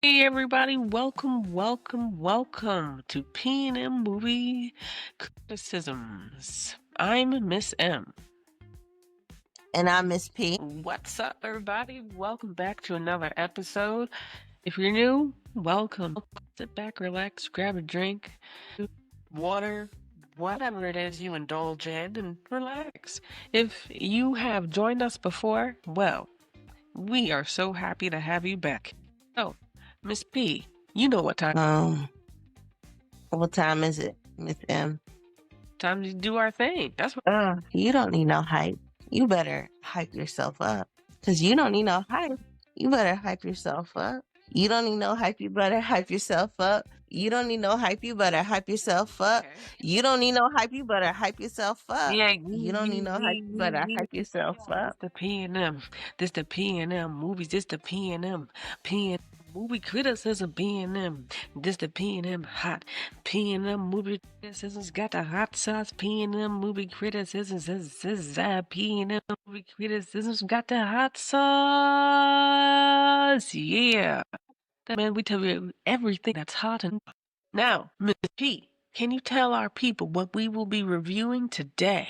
Hey everybody, welcome to P&M Movie Criticisms. I'm Miss M. And I'm Miss P. What's up everybody? Welcome back to another episode. If you're new, welcome. Sit back, relax, grab a drink, water, whatever it is you indulge in, and relax. If you have joined us before, well, we are so happy to have you back. So, Miss P, you know what time. What time is it, Miss M? Time to do our thing. That's what. You don't need no hype. You better hype yourself up. Because you don't need no hype. You better hype yourself up. You don't need no hype. You better hype yourself up. You don't need no hype. You better hype yourself up. Okay. You don't need no hype. You better hype yourself up. Yeah, You don't need no hype. You better hype yourself This up. the P&M. This the P&M movies. This the P&M. P&M movie criticism. P&M. This the P&M hot. P&M movie criticisms got the hot sauce. P&M movie criticisms. This is P&M movie criticisms got the hot sauce. Yeah. Man, we tell you everything that's hot and now, Miss P, can you tell our people what we will be reviewing today?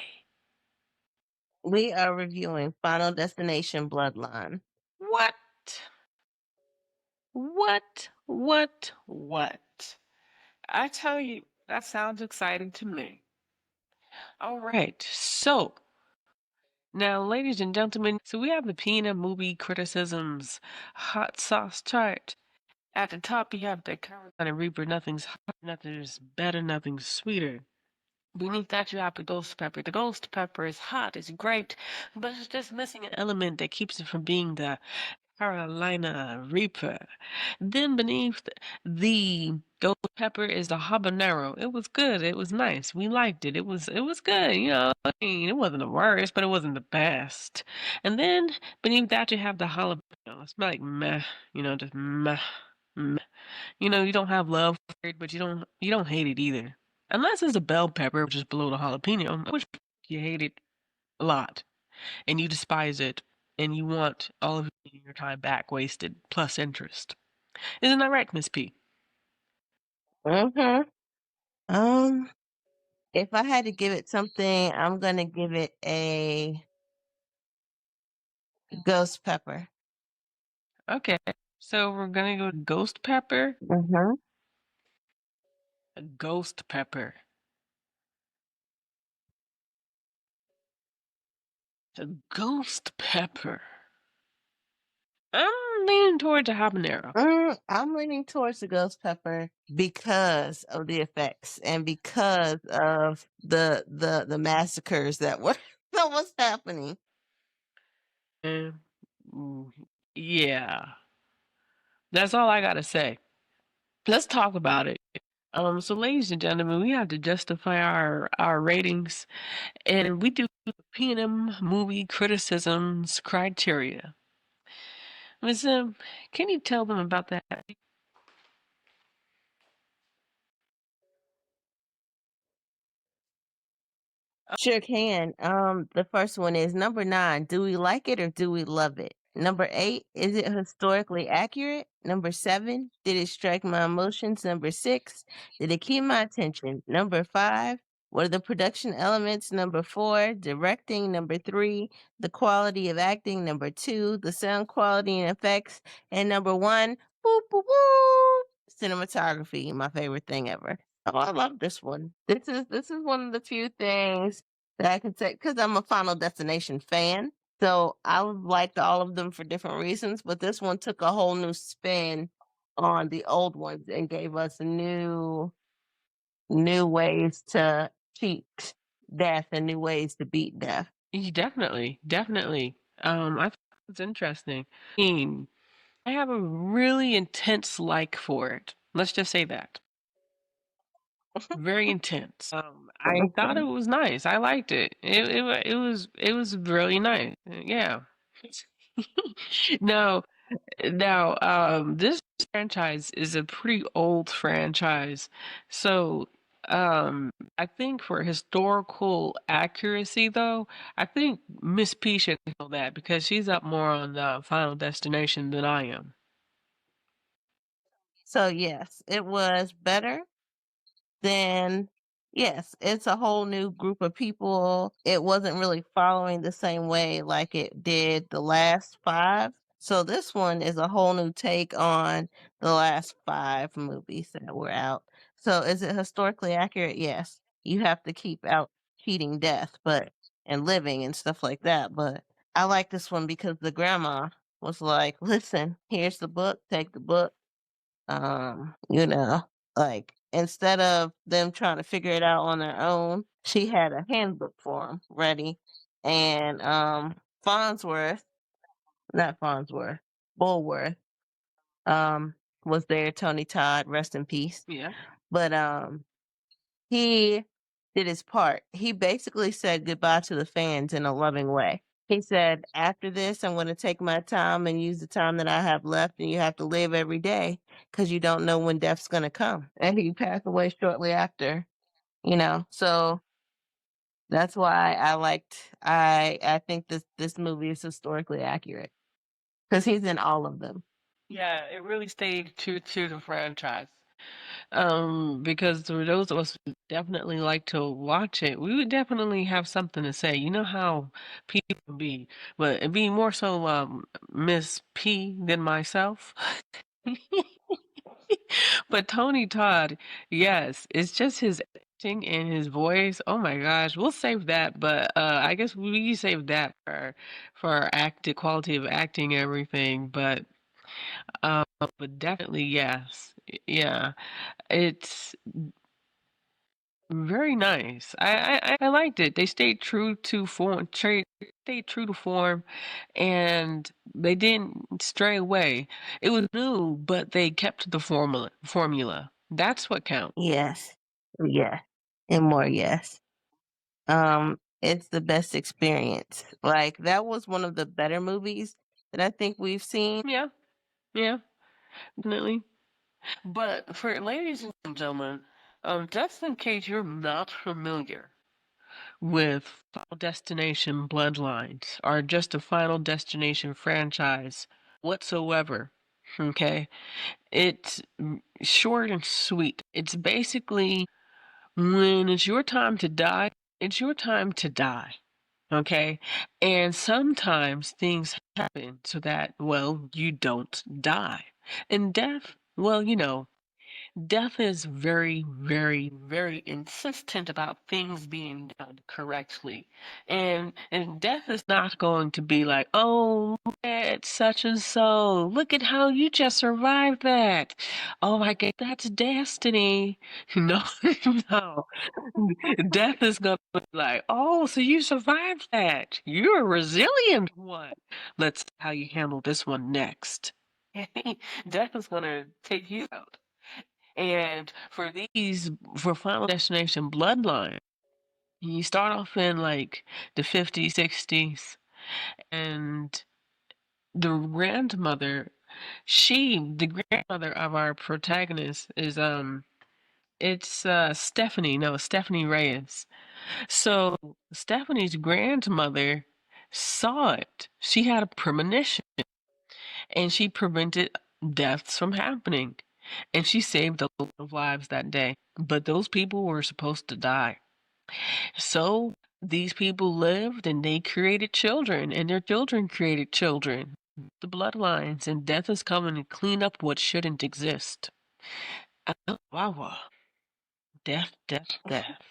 We are reviewing Final Destination Bloodline. What? What? I tell you, that sounds exciting to me. All right, so now, ladies and gentlemen, so we have the P&M movie criticisms hot sauce chart. At the top, you have the Carolina Reaper. Nothing's hot, nothing's better, nothing's sweeter. Beneath that, you have the ghost pepper. The ghost pepper is hot, it's great, but it's just missing an element that keeps it from being the Carolina Reaper. Then beneath the ghost pepper is the habanero. It was good. It was nice. We liked it. It was good. I mean, it wasn't the worst, but it wasn't the best. And then beneath that, you have the jalapeno. It's like meh. Just meh. You don't have love for it, but you don't hate it either. Unless it's a bell pepper, which is below the jalapeno, which you hate it a lot and you despise it and you want all of your time back wasted plus interest. Isn't that right, Miss P? Mm-hmm. If I had to give it something, I'm gonna give it a ghost pepper. Okay, so we're gonna go ghost pepper. Mm-hmm. A ghost pepper. A ghost pepper. I'm leaning towards a habanero. I'm leaning towards the ghost pepper because of the effects and because of the massacres that were that was happening. Yeah, that's all I gotta say. Let's talk about it. So ladies and gentlemen, we have to justify our ratings, and we do P&M movie criticisms criteria. Ms. Can you tell them about that? Sure can. The first one is number 9. Do we like it or do we love it? Number 8, is it historically accurate? Number 7, did it strike my emotions? Number 6, did it keep my attention? Number 5, what are the production elements? Number 4, directing. Number 3, the quality of acting. Number 2, the sound quality and effects. And number 1, boop, boop, boop, cinematography, my favorite thing ever. Oh, I love this one. This is one of the few things that I can say because I'm a Final Destination fan. So I liked all of them for different reasons, but this one took a whole new spin on the old ones and gave us new ways to cheat death and new ways to beat death. Definitely. I thought it was interesting. I mean, I have a really intense like for it. Let's just say that. Very intense. I thought it was nice. I liked it. It was really nice. Yeah. No, now, this franchise is a pretty old franchise. So, I think for historical accuracy, though, I think Miss P should know that because she's up more on the Final Destination than I am. So yes, it was better. Then yes, it's a whole new group of people. It wasn't really following the same way like it did the last five. So this one is a whole new take on the last five movies that were out. So is it historically accurate? Yes. You have to keep out cheating death, but and living and stuff like that. But I like this one because the grandma was like, listen, here's the book, take the book, you know, like instead of them trying to figure it out on their own, she had a handbook for them ready. And Farnsworth, not Farnsworth, Bulworth, um, was there. Tony Todd, rest in peace. Yeah. But he did his part. He basically said goodbye to the fans in a loving way. He said, after this, I'm going to take my time and use the time that I have left, and you have to live every day because you don't know when death's going to come. And he passed away shortly after, you know. So that's why I think this movie is historically accurate because he's in all of them. Yeah, it really stayed true to the franchise. Because for those of us who definitely like to watch it, we would definitely have something to say. You know how people be, but it'd be more so Miss P than myself. But Tony Todd, yes, it's just his acting and his voice. Oh my gosh, we'll save that, but I guess we save that for our act quality of acting and everything. But definitely yes, yeah, it's very nice. I liked it. They stayed true to form, stayed true to form, and they didn't stray away. It was new, but they kept the formula. That's what counts. Yes. Yeah. And more yes. It's the best experience. Like that was one of the better movies that I think we've seen. Yeah, yeah, definitely. But for ladies and gentlemen, just in case you're not familiar with Final Destination Bloodlines or just a Final Destination franchise whatsoever, okay? It's short and sweet. It's basically when it's your time to die, it's your time to die. Okay. And sometimes things happen so that, well, you don't die. And death, well, death is very, very, very insistent about things being done correctly. And death is not going to be like, oh, look at such and so. Look at how you just survived that. Oh my god, that's destiny. No, no. Death is gonna be like, oh, so you survived that. You're a resilient one. Let's see how you handle this one next. Death is gonna take you out. And for Final Destination Bloodline, you start off in like the 50s, 60s, and the grandmother, the grandmother of our protagonist is, it's Stephanie Reyes. So Stephanie's grandmother saw it. She had a premonition and she prevented deaths from happening. And she saved a lot of lives that day. But those people were supposed to die. So these people lived and they created children, and their children created children. The bloodlines, and death is coming to clean up what shouldn't exist. Wow, wow. Death, death, death.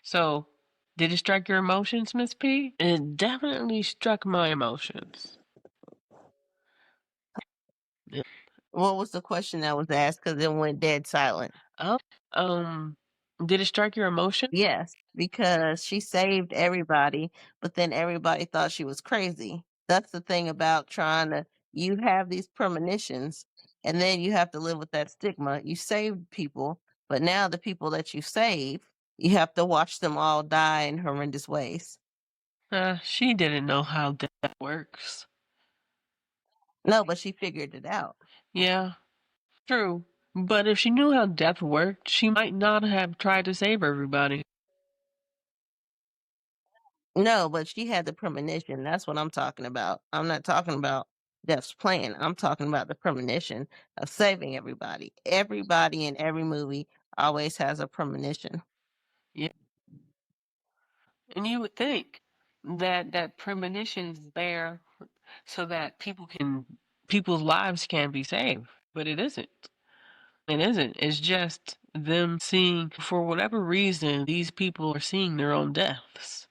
So, did it strike your emotions, Miss P? It definitely struck my emotions. Yeah. What was the question that was asked? Because it went dead silent. Oh, um, did it strike your emotion? Yes, because she saved everybody, but then everybody thought she was crazy. That's the thing about you have these premonitions and then you have to live with that stigma. You saved people, but now the people that you save, you have to watch them all die in horrendous ways. She didn't know how death works. No, but she figured it out. Yeah, true. But if she knew how death worked, she might not have tried to save everybody. No, but she had the premonition. That's what I'm talking about. I'm not talking about Death's plan. I'm talking about the premonition of saving everybody. Everybody in every movie always has a premonition. Yeah. And you would think that that premonition is there so that people's lives can be saved, but it isn't. It isn't. It's just them seeing, for whatever reason, these people are seeing their own deaths.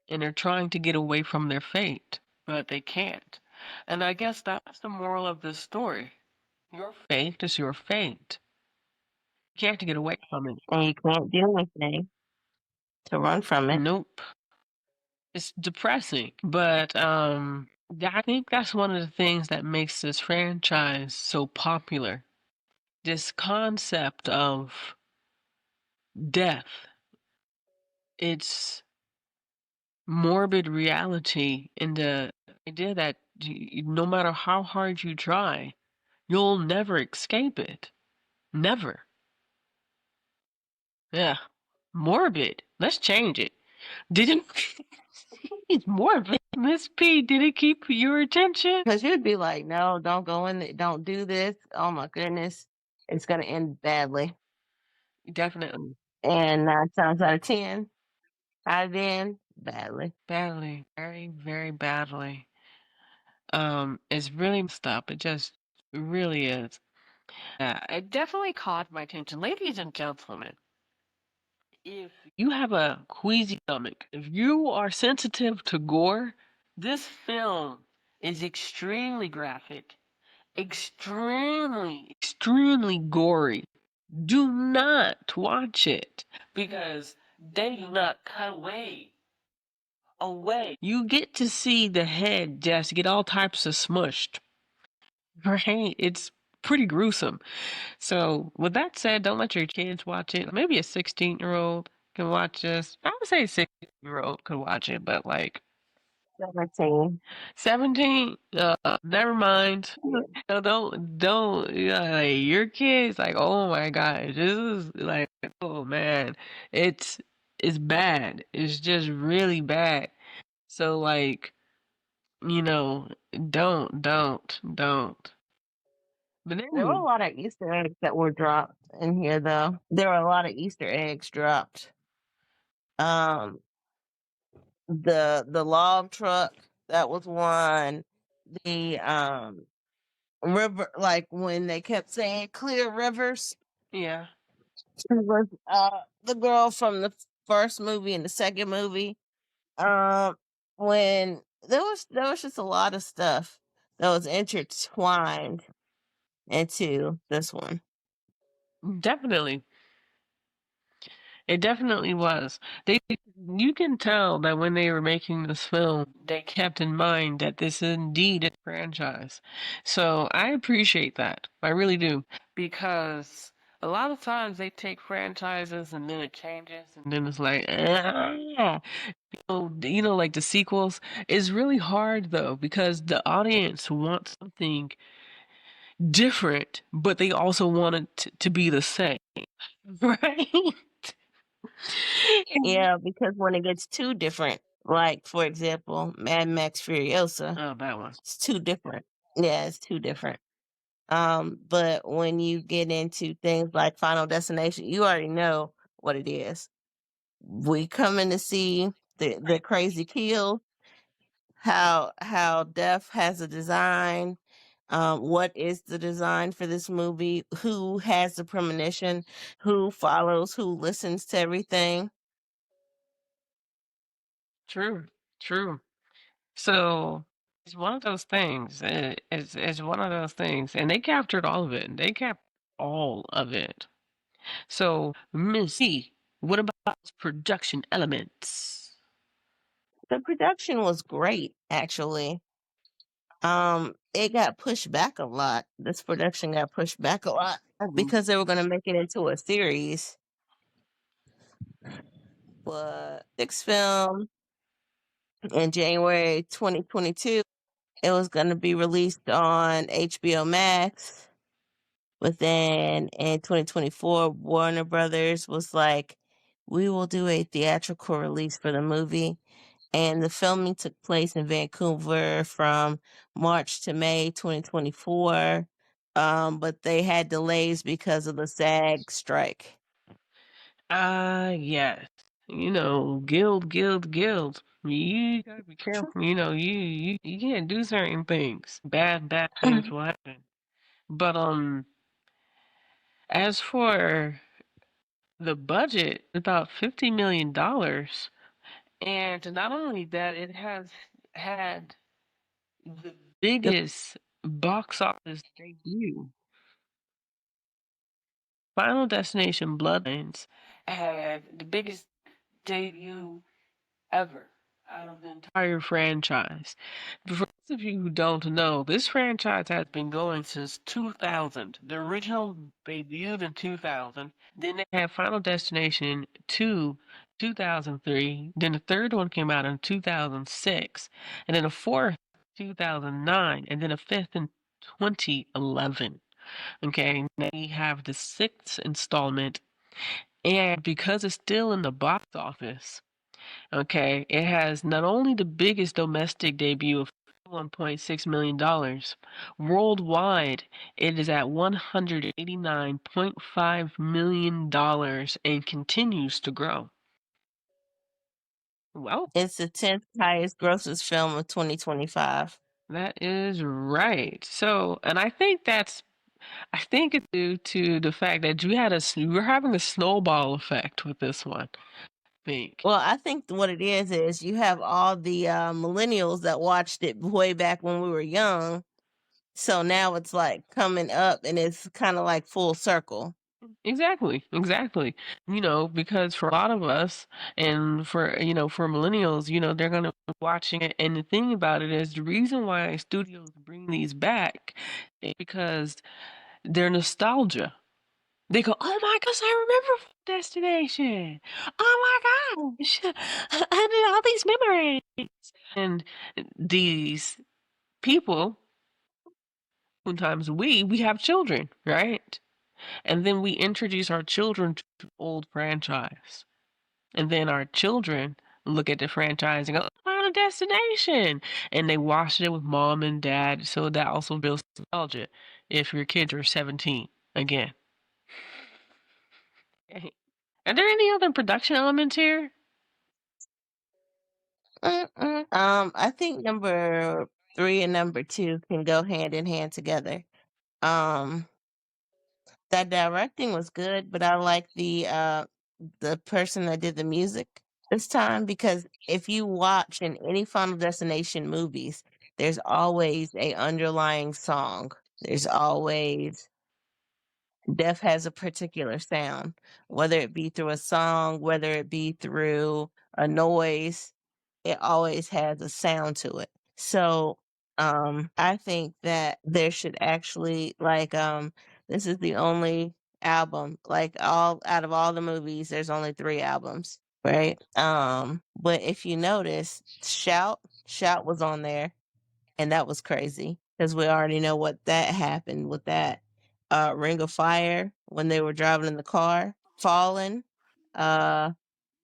And they're trying to get away from their fate, but they can't. And I guess that's the moral of this story. Your fate is your fate. You can't get away from it. And you can't do anything to run from it. Nope. It's depressing, but I think that's one of the things that makes this franchise so popular. This concept of death. It's morbid reality in the idea that no matter how hard you try, you'll never escape it. Never. Yeah. Morbid. Let's change it. Didn't it's morbid. Miss P, did it keep your attention? Because you'd be like, no, don't go in, don't do this. Oh my goodness. It's going to end badly. Definitely. And 9 times out of 10, out of 10, badly. Badly. Very, very badly. It's really messed up. It just really is. Yeah, it definitely caught my attention. Ladies and gentlemen, if you have a queasy stomach, if you are sensitive to gore, this film is extremely graphic, extremely gory. Do not watch it because they do not cut away. You get to see the head just get all types of smushed. Right? It's pretty gruesome. So, with that said, don't let your kids watch it. Maybe a 16-year-old can watch this. I would say a 16-year-old could watch it, but like 17. 17, never mind. Yeah. No, don't, yeah, like your kids, like, oh my gosh, this is like, oh man, it's bad. It's just really bad. So, like, you know, don't. But There were a then, lot of Easter eggs that were dropped in here, though. There were a lot of Easter eggs dropped. Um, the log truck, that was one. The river, like when they kept saying clear rivers, yeah. it was the girl from the first movie and the second movie. Um, when there was just a lot of stuff that was intertwined into this one. Definitely. It definitely was. You can tell that when they were making this film, they kept in mind that this is indeed a franchise. So I appreciate that. I really do. Because a lot of times they take franchises and then it changes and then it's like, ah. Like the sequels. It's really hard though because the audience wants something different, but they also want it to be the same. Right? Yeah, because when it gets too different, like for example, Mad Max Furiosa, Oh, that one. it's too different. Yeah, it's too different. But when you get into things like Final Destination, you already know what it is. We coming to see the crazy kill, how Death has a design. What is the design for this movie? Who has the premonition? Who follows? Who listens to everything? True, true. So it's one of those things. It's one of those things, and they captured all of it. They captured all of it. So, Miss C, what about production elements? The production was great, actually. It got pushed back a lot. This production got pushed back a lot because they were going to make it into a series. But sixth film in January 2022, it was going to be released on HBO Max. But then in 2024, Warner Brothers was like, we will do a theatrical release for the movie. and the filming took place in Vancouver from March to May 2024. But they had delays because of the SAG strike. Yes. Guild. You gotta be careful. You can't do certain things. Bad things will happen. But as for the budget, about $50 million, and not only that, it has had the The biggest box office debut. Final Destination Bloodlines had the biggest debut ever out of the entire franchise. For those of you who don't know, this franchise has been going since 2000. The original debuted in 2000. Then they had Final Destination 2, 2003. Then the third one came out in 2006. And then a fourth, 2009. And then a fifth in 2011. Okay, now we have the sixth installment. And because it's still in the box office, okay, it has not only the biggest domestic debut of $1.6 million, worldwide it is at $189.5 million and continues to grow. Well, it's the 10th highest grossest film of 2025. that is right. So, and I think it's due to the fact that we're having a snowball effect with this one. I think. Well, I think what it is you have all the millennials that watched it way back when we were young. So now it's like coming up and it's kind of like full circle. Exactly. Because for a lot of us and for millennials, they're going to be watching it. And the thing about it is the reason why studios bring these back is because they're nostalgia. They go, oh my gosh, I remember Destination. Oh my gosh, I did all these memories. And these people, sometimes we have children, right? And then we introduce our children to old franchise. And then our children look at the franchise and go, Final Destination. And they watch it with mom and dad. So that also builds nostalgia if your kids are 17 again. Okay. Are there any other production elements here? I think number 3 and number 2 can go hand in hand together. Um, that directing was good, but I like the person that did the music this time because if you watch in any Final Destination movies, there's always a underlying song. There's always death has a particular sound, whether it be through a song, whether it be through a noise, it always has a sound to it. So, I think that there should actually this is the only album, like all out of all the movies, there's only 3 albums, right? But if you notice, Shout was on there, and that was crazy because we already know what that happened with that. Ring of Fire when they were driving in the car, Fallen, uh,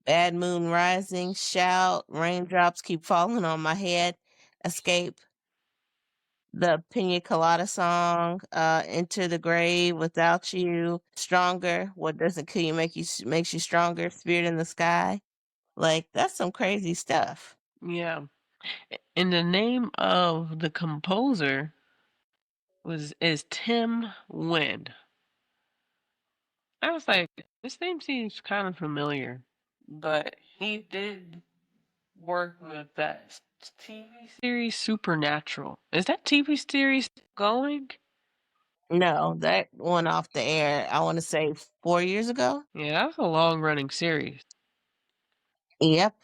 Bad Moon Rising, Shout, Raindrops Keep Falling on My Head, Escape, the Pina Colada song, Enter the Grave, Without You, Stronger, What Doesn't Kill You Makes You Stronger, Spirit in the Sky. Like that's some crazy stuff. Yeah. And the name of the composer is Tim Wynn. I was like, this name seems kind of familiar, but he did work with that TV series Supernatural. Is that TV series going? No, that went off the air, I want to say 4 years ago. Yeah, that's a long running series. Yep.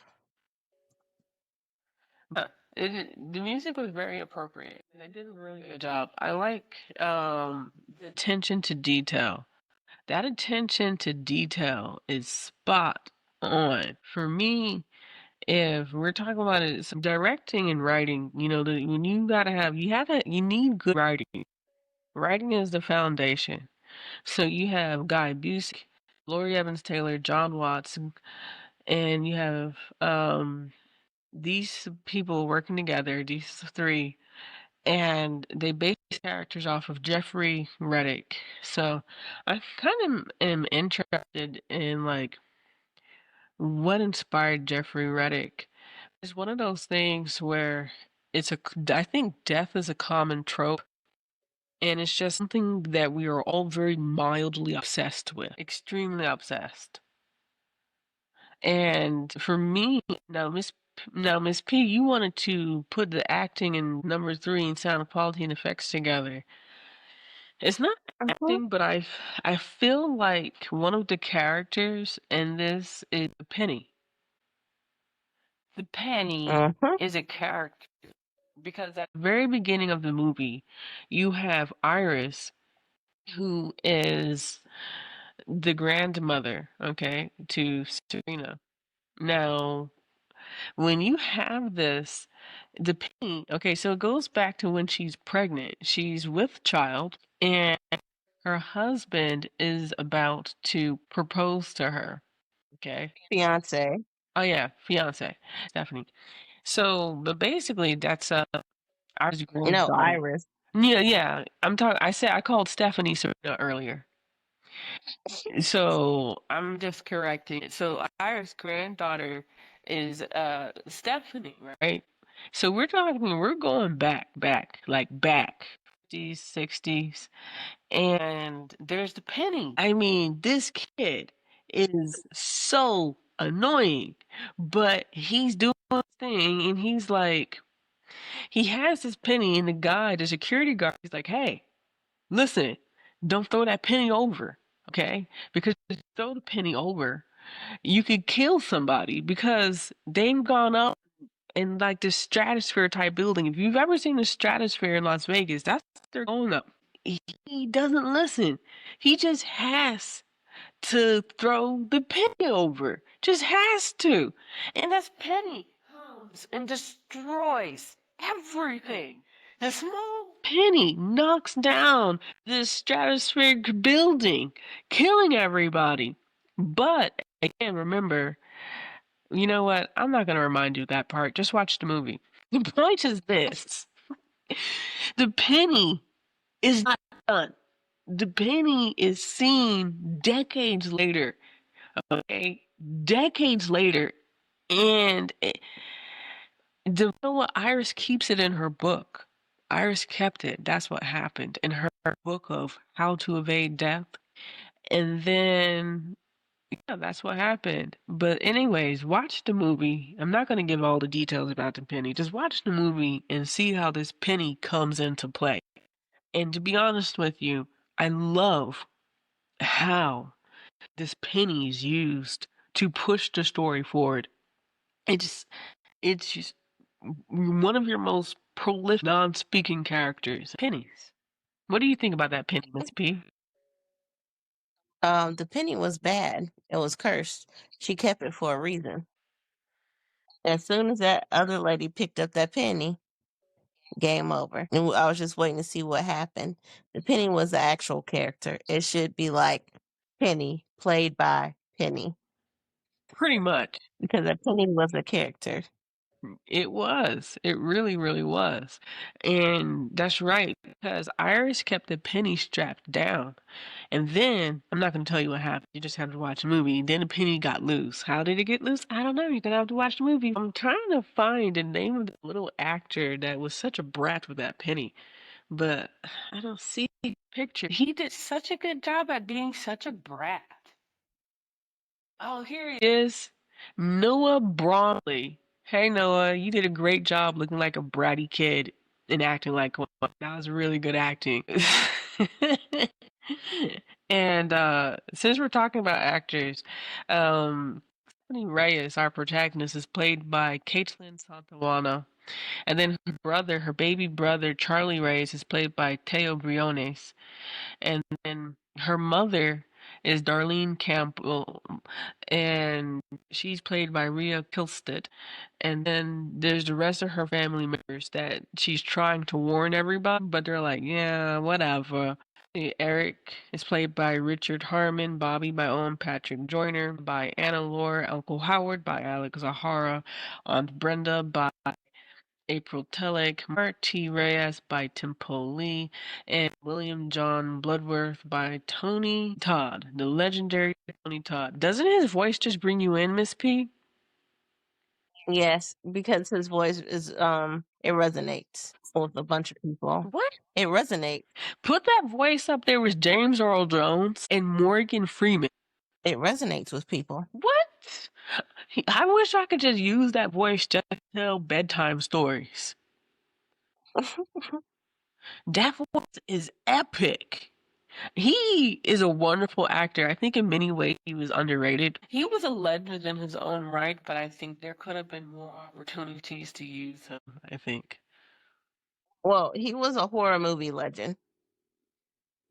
But the music was very appropriate. They did a really good job. I like the attention to detail. That attention to detail is spot on. For me, if we're talking about it, some directing and writing, when you need good writing. Writing is the foundation. So you have Guy Busey, Laurie Evans Taylor, John Watts, and you have these people working together, these three, and they base characters off of Jeffrey Reddick. So I kind of am interested in like what inspired Jeffrey Reddick. It's one of those things where I think death is a common trope, and it's just something that we are all very mildly obsessed with, extremely obsessed. And for me, Miss P, you wanted to put the acting and number three and sound quality and effects together. It's not Mhm. acting, but I feel like one of the characters in this is Penny. The Penny Mhm. is a character because at the very beginning of the movie, you have Iris, who is the grandmother, okay, to Serena. Now, when you have this, the Penny, okay, so it goes back to when she's pregnant. She's with child, and her husband is about to propose to her. Okay. Fiance. Oh yeah, fiance, Stephanie. So, but basically, that's our No, granddaughter. Iris. Yeah, yeah. I'm talking. I called Stephanie Serena earlier. So I'm just correcting it. So Ira's granddaughter is Stephanie, right? So we're going back, like back 50s, 60s, and there's the Penny. I mean, this kid is so annoying, but he's doing his thing, and he's like, he has this penny, and the security guard, he's like, hey, listen, don't throw that penny over, okay? Because if you throw the penny over, you could kill somebody because they've gone up in like this stratosphere type building. If you've ever seen the stratosphere in Las Vegas, that's what they're going up. He doesn't listen. He just has to throw the penny over. Just has to. And this penny comes and destroys everything. The small penny knocks down this stratospheric building, killing everybody. But again, remember, you know what? I'm not going to remind you of that part. Just watch the movie. The point is this: the penny is not done. The penny is seen decades later. Okay, decades later, and you know what? Iris keeps it in her book. Iris kept it. That's what happened in her book of how to evade death. And then, yeah, that's what happened. But anyways, watch the movie. I'm not going to give all the details about the penny. Just watch the movie and see how this penny comes into play. And to be honest with you, I love how this penny is used to push the story forward. It's it's just one of your most prolific non-speaking characters, pennies. What do you think about that penny, Miss P? The penny was bad. It was cursed. She kept it for a reason. As soon as that other lady picked up that penny, game over. And I was just waiting to see what happened. The penny was the actual character. It should be like Penny, played by Penny, Pretty much. because that penny was a character. It was. It really, really was. And that's right, because Iris kept the penny strapped down. And then, I'm not going to tell you what happened. You just have to watch the movie. Then the penny got loose. How did it get loose? I don't know. You're going to have to watch the movie. I'm trying to find the name of the little actor that was such a brat with that penny. But I don't see the picture. He did such a good job at being such a brat. Oh, here he is. Noah Bromley. Hey, Noah, you did a great job looking like a bratty kid and acting like one. That was really good acting. And since we're talking about actors, Stephanie Reyes, our protagonist, is played by Caitlin Santawana. And then her baby brother, Charlie Reyes, is played by Teo Briones. And then her mother is Darlene Campbell, and she's played by Rhea Kilstead. And then there's the rest of her family members that she's trying to warn everybody, but they're like, yeah, whatever. Eric is played by Richard Harmon, Bobby by Owen Patrick Joyner, by Anna Lore, Uncle Howard by Alex Zahara, Aunt Brenda by April Telek, Marty Reyes by Tempo Lee, and William John Bloodworth by Tony Todd, the legendary Tony Todd. Doesn't his voice just bring you in, Miss P? Yes, because his voice is it resonates with a bunch of people. What? It resonates. Put that voice up there with James Earl Jones and Morgan Freeman. It resonates with people. What? I wish I could just use that voice just to tell bedtime stories. That voice is epic. He is a wonderful actor. I think in many ways he was underrated. He was a legend in his own right, but I think there could have been more opportunities to use him, I think. Well, he was a horror movie legend.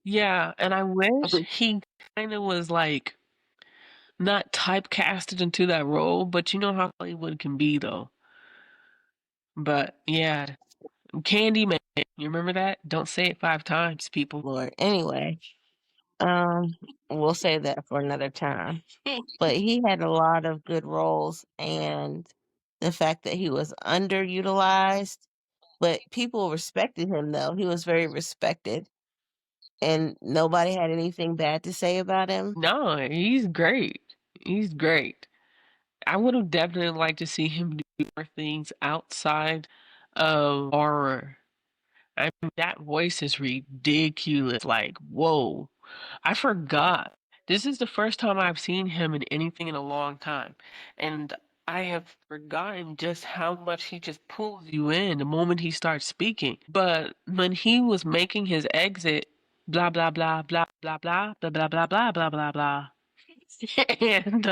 Yeah, and I wish he kind of was like not typecasted into that role, but you know how Hollywood can be though. But yeah, Candyman, you remember that? Don't say it 5 times, people. Lord. Anyway, we'll save that for another time. But he had a lot of good roles, and the fact that he was underutilized, but people respected him though. He was very respected, and nobody had anything bad to say about him. No, he's great. He's great. I would have definitely liked to see him do more things outside of horror. I mean, that voice is ridiculous. Like, whoa. I forgot. This is the first time I've seen him in anything in a long time. And I have forgotten just how much he just pulls you in the moment he starts speaking. But when he was making his exit, blah blah blah blah blah blah blah blah blah blah blah blah blah. And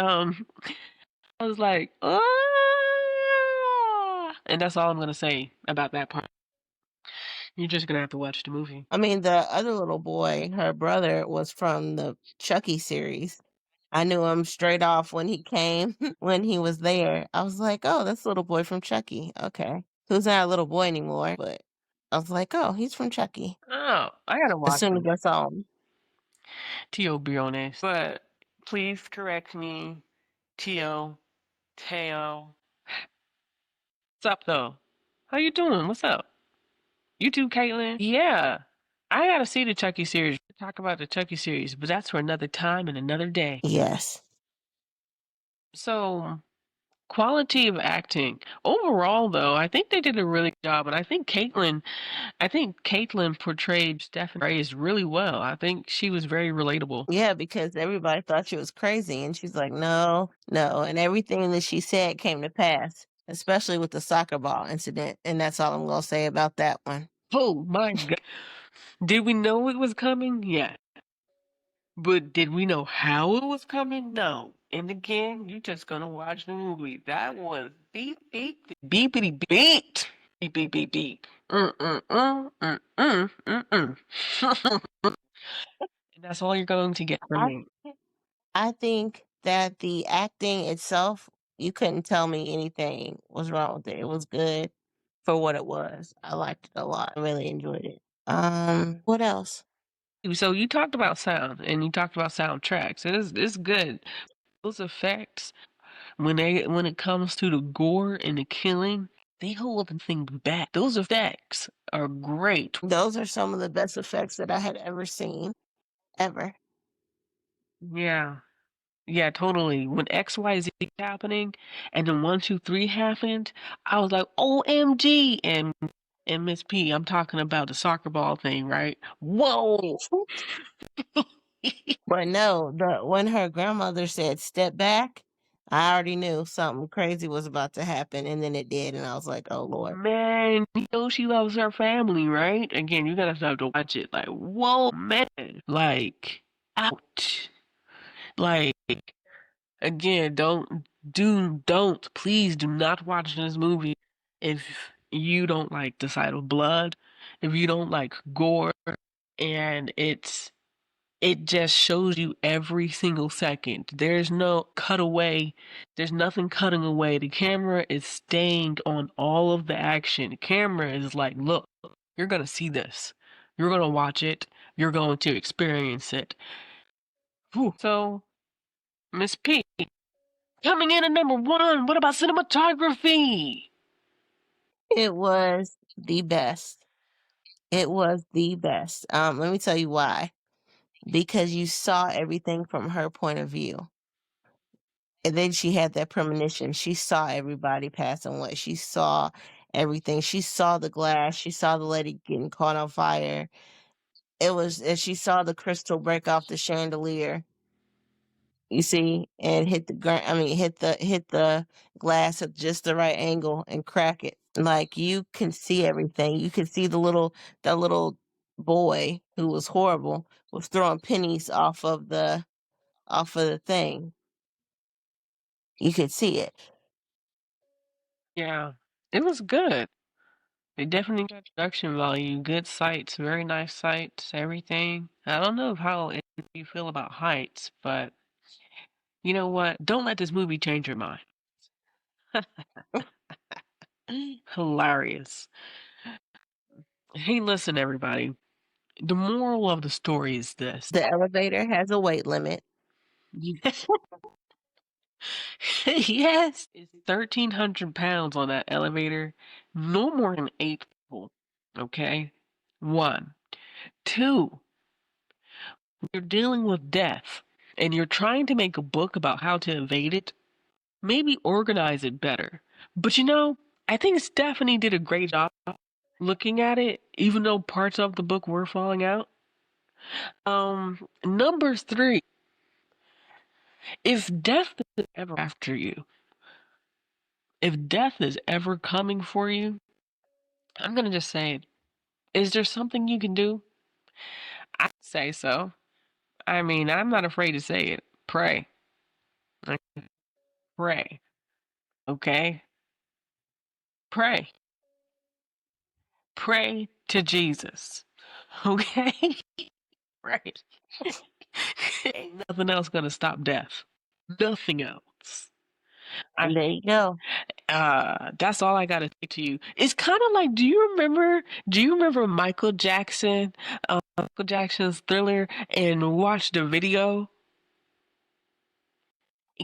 I was like, ah, and that's all I'm gonna say about that part. You're just gonna have to watch the movie. I mean, the other little boy, her brother, was from the Chucky series. I knew him straight off when he came, when he was there. I was like, oh, that's the little boy from Chucky. Okay. Who's not a little boy anymore, but I was like, oh, he's from Chucky. Oh, I gotta As watch soon as him. I saw him. Tio Briones. But please correct me, Tio, Teo. What's up though? How you doing? What's up? You too, Caitlin? Yeah. I gotta see the Chucky series. Talk about the Chucky series, but that's for another time and another day. Yes. So, quality of acting. Overall, though, I think they did a really good job, and I think Caitlin portrayed Stephanie Reyes really well. I think she was very relatable. Yeah, because everybody thought she was crazy. And she's like, no, no. And everything that she said came to pass, especially with the soccer ball incident. And that's all I'm going to say about that one. Oh my God. Did we know it was coming? Yeah. But did we know how it was coming? No. And again, you just gonna watch the movie. That was beep beep beepity beep. Beep beep beep beep. And that's all you're going to get from I, me. I think that the acting itself, you couldn't tell me anything was wrong with it. It was good for what it was. I liked it a lot. I really enjoyed it. What else? So you talked about sound and you talked about soundtracks. It's good. Those effects when it comes to the gore and the killing, they hold the thing back. Those effects are great. Those are some of the best effects that I had ever seen, ever. Yeah. Yeah, totally. When XYZ happening and then 1, 2, 3 happened, I was like, OMG. And Miss P, I'm talking about the soccer ball thing, right? Whoa. But no, when her grandmother said step back, I already knew something crazy was about to happen, and then it did, and I was like, oh Lord. Man, you know she loves her family, right? Again, you gotta have to watch it. Like, whoa, man. Like, ouch. Like, again, please do not watch this movie if you don't like the sight of blood, if you don't like gore, and it just shows you every single second. There's no cutaway. There's nothing cutting away. The camera is staying on all of the action. The camera is like, look, you're gonna see this. You're going to watch it. You're going to experience it. Whew. So, Miss P, coming in at number 1, what about cinematography? It was the best. It was the best. Let me tell you why. Because you saw everything from her point of view. And then she had that premonition. She saw everybody passing away. She saw everything. She saw the glass. She saw the lady getting caught on fire. It was, and she saw the crystal break off the chandelier. You see, and hit the ground. I mean, hit the glass at just the right angle and crack it. Like you can see everything. You can see that little boy who was horrible was throwing pennies off of the thing. You could see it. Yeah, it was good. It definitely got production value, good sights, very nice sights, everything. I don't know how you feel about heights, but you know what? Don't let this movie change your mind. Hilarious. Hey, listen, everybody. The moral of the story is this. The elevator has a weight limit. Yes, it's 1,300 pounds on that elevator. No more than 8 people. Okay? 1. 2, you're dealing with death and you're trying to make a book about how to evade it. Maybe organize it better. But I think Stephanie did a great job looking at it, even though parts of the book were falling out. Number 3, if death is ever after you, if death is ever coming for you, I'm gonna just say it. Is there something you can do? I'd say so. I mean, I'm not afraid to say it. Pray. Like, pray. Okay? Pray. Pray to Jesus. Okay? Right. Ain't nothing else gonna stop death. Nothing else. I There you go. that's all I gotta say to you. It's kind of like, do you remember Michael Jackson, Michael Jackson's Thriller, and watch the video?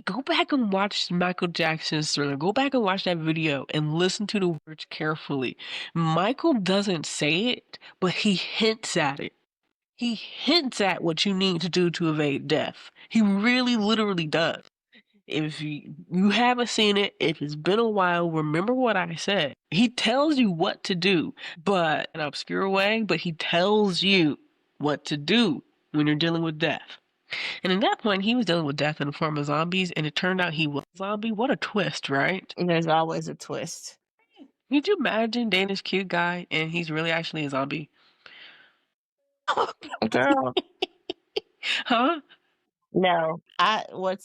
Go back and watch Michael Jackson's Thriller. Go back and watch that video and listen to the words carefully. Michael doesn't say it, but he hints at it. He hints at what you need to do to evade death. He really literally does. If you haven't seen it, if it's been a while, remember what I said. He tells you what to do, but in an obscure way, but he tells you what to do when you're dealing with death. And at that point, he was dealing with death in the form of zombies, and it turned out he was a zombie. What a twist, right? And there's always a twist. Could you imagine dating this cute guy and he's really actually a zombie? Girl, Huh? no. What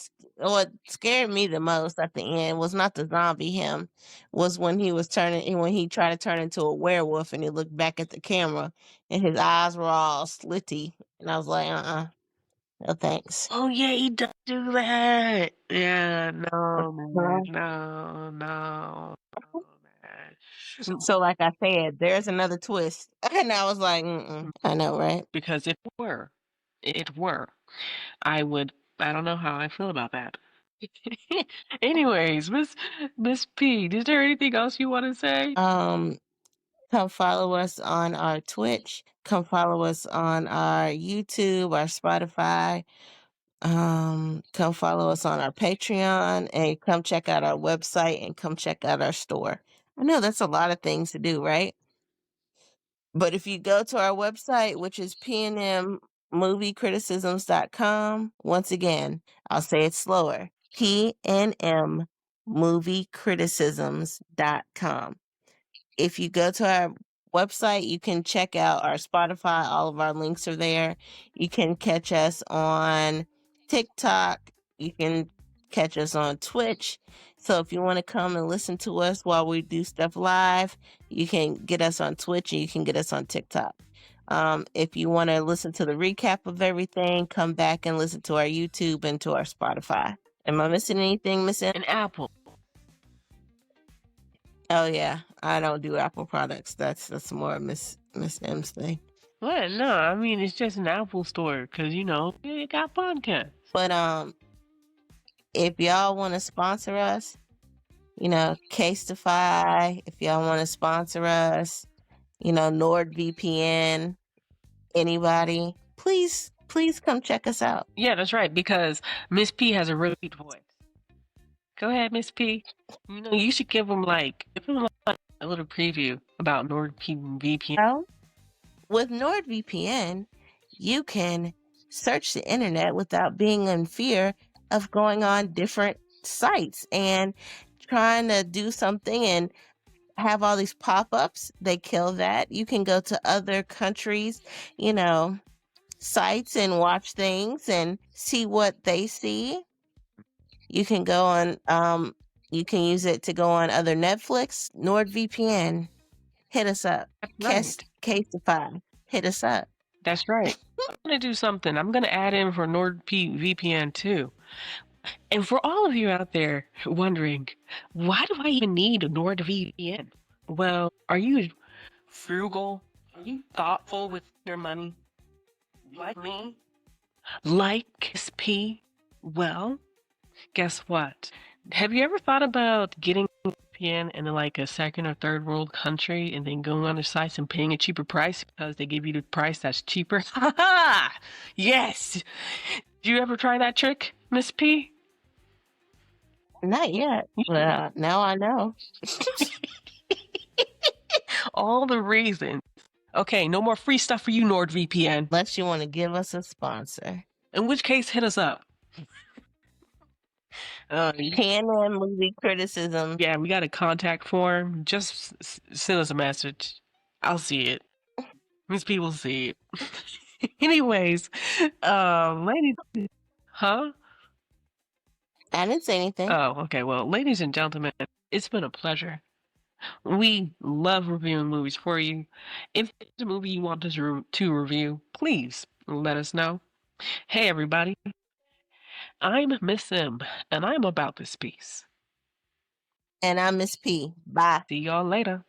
scared me the most at the end was not the zombie him, was when he tried to turn into a werewolf and he looked back at the camera and his eyes were all slitty. And I was like, no thanks. Oh yeah, he does do that. Yeah, no, man, Uh, no, no, no, man. So like I said, there's another twist. And I was like, I know, right? Because if it were, I would. I don't know how I feel about that. Anyways, Miss P, is there anything else you want to say? Come follow us on our Twitch. Come follow us on our YouTube, our Spotify. Come follow us on our Patreon and come check out our website and come check out our store. I know that's a lot of things to do, right? But if you go to our website, which is pnmmoviecriticisms.com, once again, I'll say it slower. pnmmoviecriticisms.com. If you go to our website, you can check out our Spotify. All of our links are there. You can catch us on TikTok. You can catch us on Twitch. So if you want to come and listen to us while we do stuff live, you can get us on Twitch and you can get us on TikTok. If you want to listen to the recap of everything, come back and listen to our YouTube and to our Spotify. Am I missing anything, Miss M? An apple. Oh yeah, I don't do Apple products. That's more Miss M's thing. What? No, I mean it's just an Apple store because it got podcasts. But if y'all want to sponsor us, Casetify, if y'all want to sponsor us, NordVPN, anybody, please come check us out. Yeah, that's right, because Miss P has a really good voice. Go ahead, Miss P. You should give them a little preview about NordVPN. Well, with NordVPN, you can search the internet without being in fear of going on different sites and trying to do something and have all these pop-ups. They kill that. You can go to other countries, sites and things and see what they see. You can go on you can use it to go on other Netflix. NordVPN, hit us up. Right. Casetify, hit us up. That's right. I'm gonna do something. I'm gonna add in for NordVPN too. And for all of you out there wondering, why do I even need a NordVPN? Well, are you frugal? Are you thoughtful with your money? Like me? Like SP? Well, guess what? Have you ever thought about getting a VPN in like a second or third world country and then going on the sites and paying a cheaper price because they give you the price that's cheaper? Ha ha! Yes! Did you ever try that trick, Miss P? Not yet. Well, now I know. All the reasons. Okay, no more free stuff for you, NordVPN. Unless you want to give us a sponsor. In which case, hit us up. PN movie criticism. Yeah, we got a contact form. Just send us a message. I'll see it. Miss P will see it. Anyways, ladies, huh? I didn't say anything. Oh, okay. Well, ladies and gentlemen, it's been a pleasure. We love reviewing movies for you. If there's a movie you want us to review, please let us know. Hey, everybody. I'm Miss M, and I'm about this piece. And I'm Miss P. Bye. See y'all later.